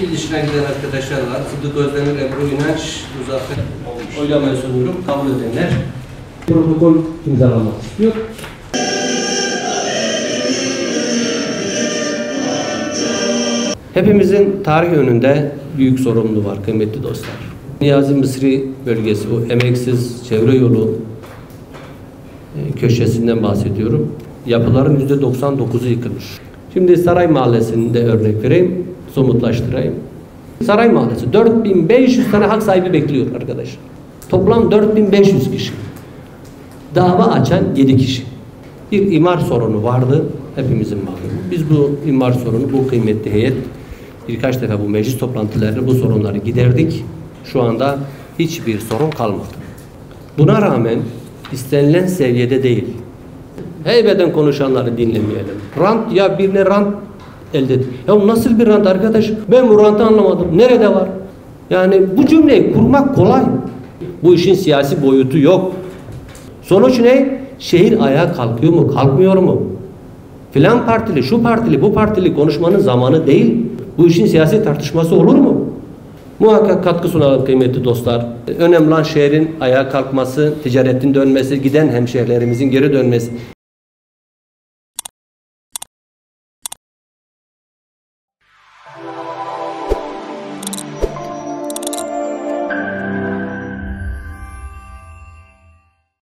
İl işine giden arkadaşlar var. Sıddık Özdemir, Ebru İnanç, Muzaffer oylamaya sunuyorum. Kabul edenler protokol imzalamak istiyor. Hepimizin tarih önünde büyük sorumluluğu var kıymetli dostlar. Niyazi Mısri bölgesi, o emeksiz çevre yolu köşesinden bahsediyorum. Yapıların %99'u yıkılmış. Şimdi Saray Mahallesi'nde örnek vereyim, somutlaştırayım. Saray Mahallesi 4500 tane hak sahibi bekliyor arkadaşlar. Toplam 4500 kişi. Dava açan 7 kişi. Bir imar sorunu vardı, hepimizin malumu. Biz bu imar sorunu, bu kıymetli heyet birkaç defa bu meclis toplantılarında bu sorunları giderdik. Şu anda hiçbir sorun kalmadı. Buna rağmen istenilen seviyede değil. Heybeden konuşanları dinlemeyelim. Rant, ya birine rant elde et. Ya nasıl bir rant arkadaş? Ben bu rantı anlamadım. Nerede var? Yani bu cümleyi kurmak kolay. Bu işin siyasi boyutu yok. Sonuç ne? Şehir ayağa kalkıyor mu? Kalkmıyor mu? Filan partili, şu partili, bu partili konuşmanın zamanı değil. Bu işin siyasi tartışması olur mu? Muhakkak katkı sunalım kıymetli dostlar. Önemli olan şehrin ayağa kalkması, ticaretin dönmesi, giden hemşehrilerimizin geri dönmesi.